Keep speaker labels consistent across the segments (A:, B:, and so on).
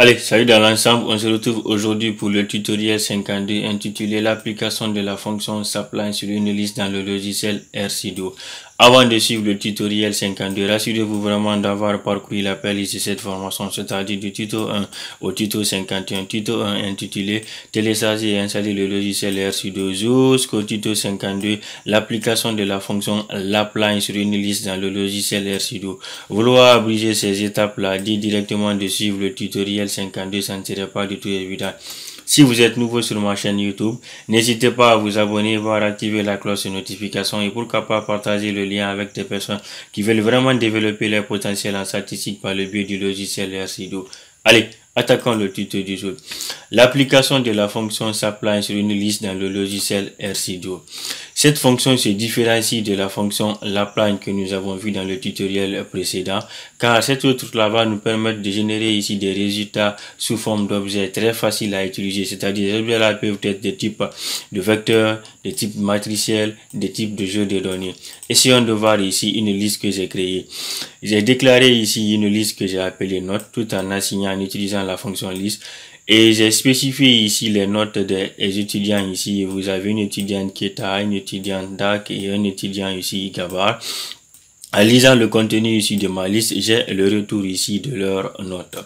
A: Allez, salut dans l'ensemble, on se retrouve aujourd'hui pour le tutoriel 52 intitulé l'application de la fonction supply sur une liste dans le logiciel RCDO. Avant de suivre le tutoriel 52, rassurez-vous vraiment d'avoir parcouru l'appel ici cette formation, c'est-à-dire du tuto 1 au tuto 51. Tuto 1 intitulé télécharger et installer le logiciel RCDO jusqu'au tuto 52, l'application de la fonction l'apply sur une liste dans le logiciel RCDO. Vouloir abriger ces étapes-là, dit directement de suivre le tutoriel 52, ça ne serait pas du tout évident. Si vous êtes nouveau sur ma chaîne YouTube, n'hésitez pas à vous abonner, voire activer la cloche de notification et pourquoi pas partager le lien avec des personnes qui veulent vraiment développer leur potentiel en statistique par le biais du logiciel RCDO. Allez, attaquons le tuto du jour. L'application de la fonction supply sur une liste dans le logiciel RCDO. Cette fonction se différencie de la fonction l'apply que nous avons vu dans le tutoriel précédent, car cette autre-là va nous permettre de générer ici des résultats sous forme d'objets très faciles à utiliser. C'est-à-dire, les objets-là peuvent être des types de vecteurs, des types matriciels, des types de jeux de données. Essayons de voir ici une liste que j'ai créée. J'ai déclaré ici une liste que j'ai appelée note, tout en assignant en utilisant la fonction liste. Et j'ai spécifié ici les notes des étudiants ici. Vous avez une étudiante Keta, une étudiante DAC et un étudiant ici Gabar. En lisant le contenu ici de ma liste, j'ai le retour ici de leurs notes.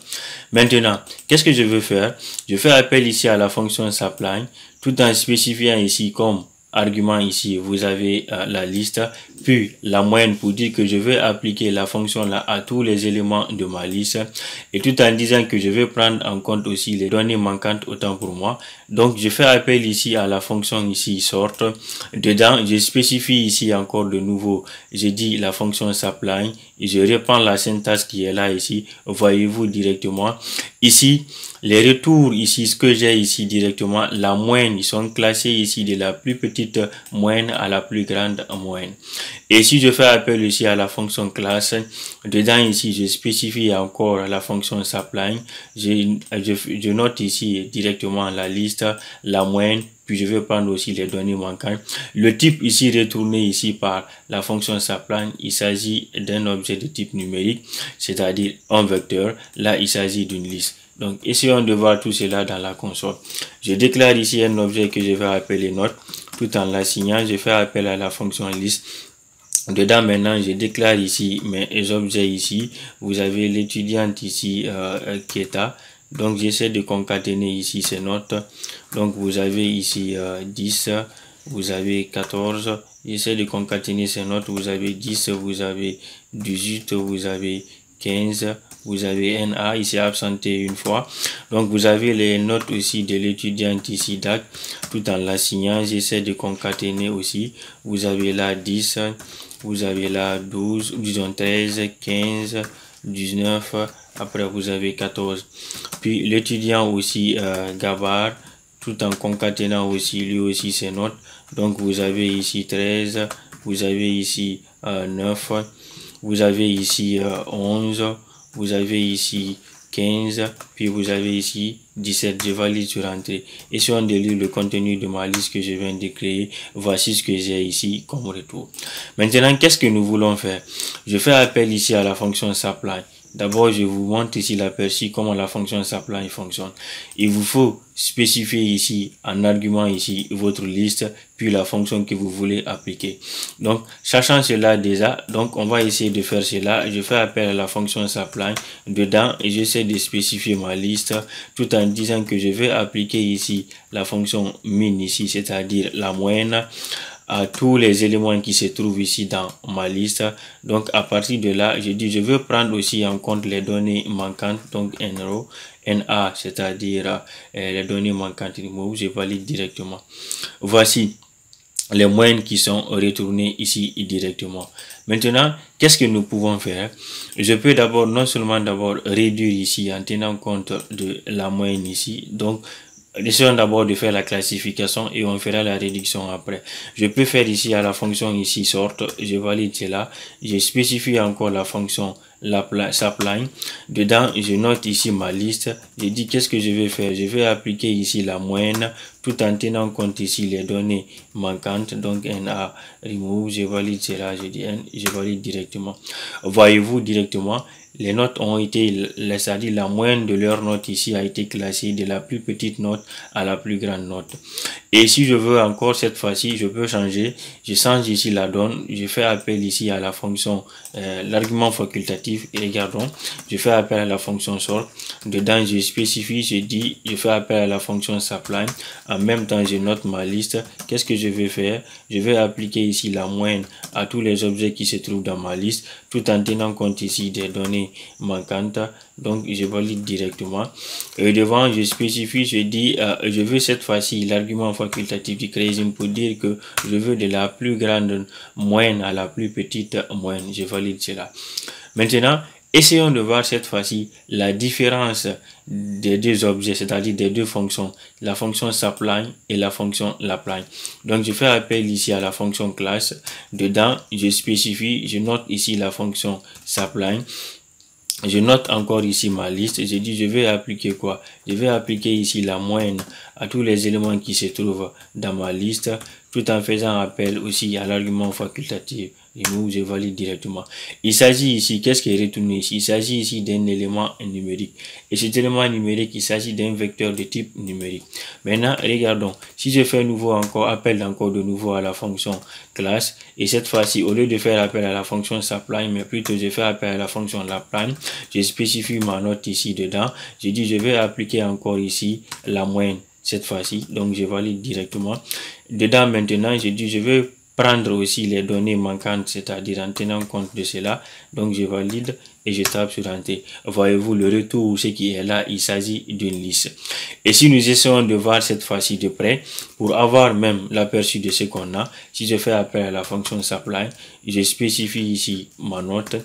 A: Maintenant, qu'est-ce que je veux faire? Je fais appel ici à la fonction supply, tout en spécifiant ici comme argument ici, vous avez la liste, puis la moyenne pour dire que je vais appliquer la fonction là à tous les éléments de ma liste et tout en disant que je vais prendre en compte aussi les données manquantes autant pour moi. Donc, je fais appel ici à la fonction ici sort. Dedans, je spécifie ici encore de nouveau, je dis la fonction supply et je reprends la syntaxe qui est là ici. Voyez-vous directement ici. Les retours ici, ce que j'ai ici directement, la moyenne, ils sont classés ici de la plus petite moyenne à la plus grande moyenne. Et si je fais appel ici à la fonction classe, dedans ici, je spécifie encore la fonction supply. Je note ici directement la liste, la moyenne, puis je vais prendre aussi les données manquantes. Le type ici retourné ici par la fonction supply, il s'agit d'un objet de type numérique, c'est-à-dire un vecteur. Là, il s'agit d'une liste. Donc, essayons de voir tout cela dans la console. Je déclare ici un objet que je vais appeler note, tout en l'assignant. Je fais appel à la fonction liste. Dedans, maintenant, je déclare ici mes objets ici. Vous avez l'étudiante ici, Keta. Donc, j'essaie de concaténer ici ces notes. Donc, vous avez ici 10, vous avez 14. J'essaie de concaténer ces notes. Vous avez 10, vous avez 18, vous avez 15. Vous avez NA, il s'est absenté une fois. Donc, vous avez les notes aussi de l'étudiante ici DAC, tout en l'assignant. J'essaie de concaténer aussi. Vous avez là 10, vous avez là 12, disons 13, 15, 19. Après, vous avez 14. Puis, l'étudiant aussi Gabar, tout en concaténant aussi lui aussi ses notes. Donc, vous avez ici 13, vous avez ici 9, vous avez ici 11. Vous avez ici 15, puis vous avez ici 17. Je valide sur entrée. Essayons de lire le contenu de ma liste que je viens de créer. Voici ce que j'ai ici comme retour. Maintenant, qu'est-ce que nous voulons faire? Je fais appel ici à la fonction supply. D'abord, je vous montre ici l'aperçu comment la fonction supply fonctionne. Il vous faut spécifier ici en argument ici votre liste puis la fonction que vous voulez appliquer. Donc, sachant cela déjà, donc on va essayer de faire cela. Je fais appel à la fonction supply dedans et j'essaie de spécifier ma liste tout en disant que je vais appliquer ici la fonction min ici, c'est-à-dire la moyenne à tous les éléments qui se trouvent ici dans ma liste. Donc à partir de là, je dis je veux prendre aussi en compte les données manquantes, donc NA, c'est-à-dire les données manquantes remove, je valide directement. Voici les moyennes qui sont retournées ici directement. Maintenant, qu'est-ce que nous pouvons faire? Je peux d'abord non seulement réduire ici en tenant compte de la moyenne ici, donc essayons d'abord de faire la classification et on fera la réduction après. Je peux faire ici à la fonction ici sort, je valide cela, je spécifie encore la fonction supply. Dedans, je note ici ma liste, je dis qu'est-ce que je vais faire. Je vais appliquer ici la moyenne tout en tenant compte ici les données manquantes, donc NA remove, je valide cela, je dis N, je valide directement. Voyez-vous directement. les notes ont été, c'est-à-dire la moyenne de leurs notes ici a été classée de la plus petite note à la plus grande note. Et si je veux encore cette fois-ci, je peux changer, je change ici la donne, je fais appel ici à la fonction, l'argument facultatif, et regardons, je fais appel à la fonction sort, dedans je spécifie, je dis, je fais appel à la fonction supply, en même temps je note ma liste. Qu'est-ce que je vais faire? Je vais appliquer ici la moyenne à tous les objets qui se trouvent dans ma liste, tout en tenant compte ici des données manquantes. Donc je valide directement. Et devant, je spécifie, je dis, je veux cette fois-ci l'argument facultatif du crazy pour dire que je veux de la plus grande moyenne à la plus petite moyenne. Je valide cela. Maintenant, essayons de voir cette fois-ci la différence des deux objets, c'est-à-dire des deux fonctions, la fonction supply et la fonction lapply. Donc, je fais appel ici à la fonction classe. Dedans, je spécifie, je note ici la fonction supply. Je note encore ici ma liste. Je dis, je vais appliquer quoi? Je vais appliquer ici la moyenne à tous les éléments qui se trouvent dans ma liste, tout en faisant appel aussi à l'argument facultatif. Remove, je valide directement. Il s'agit ici, qu'est-ce qui est retourné ici? Il s'agit ici d'un élément numérique. Et cet élément numérique, il s'agit d'un vecteur de type numérique. Maintenant, regardons. Si je fais appel encore de nouveau à la fonction classe, et cette fois-ci, au lieu de faire appel à la fonction supply, mais plutôt je fais appel à la fonction lapply, je spécifie ma note ici dedans. Je dis, je vais appliquer encore ici la moyenne cette fois-ci. Donc, je valide directement. Dedans, maintenant, je dis, je vais prendre aussi les données manquantes, c'est-à-dire en tenant compte de cela. Donc, je valide et je tape sur Entrée. Voyez-vous le retour, ce qui est là, il s'agit d'une liste. Et si nous essayons de voir cette fois-ci de près, pour avoir même l'aperçu de ce qu'on a, si je fais appel à la fonction supply, je spécifie ici ma note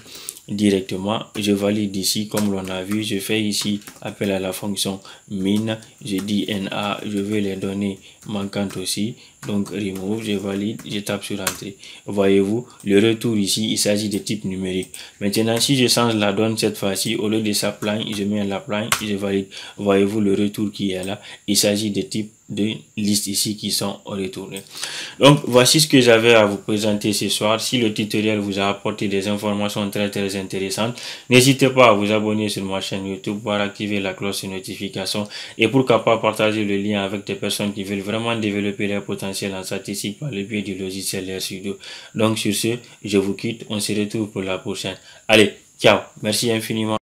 A: directement, je valide ici comme l'on a vu, je fais ici appel à la fonction min, je dis na, je veux les données manquantes aussi, donc remove, je valide, je tape sur Entrée. Voyez-vous le retour ici, il s'agit de type numérique. Maintenant, si je change la donne cette fois-ci, au lieu de supply, je mets un lapply, je valide. Voyez-vous le retour qui est là, il s'agit de type de listes ici qui sont retournées. Donc voici ce que j'avais à vous présenter ce soir. Si le tutoriel vous a apporté des informations très intéressantes, n'hésitez pas à vous abonner sur ma chaîne YouTube, pour activer la cloche de notification et pourquoi pas partager le lien avec des personnes qui veulent vraiment développer leur potentiel en statistique par le biais du logiciel RStudio. Donc sur ce, je vous quitte, on se retrouve pour la prochaine. Allez, ciao, merci infiniment.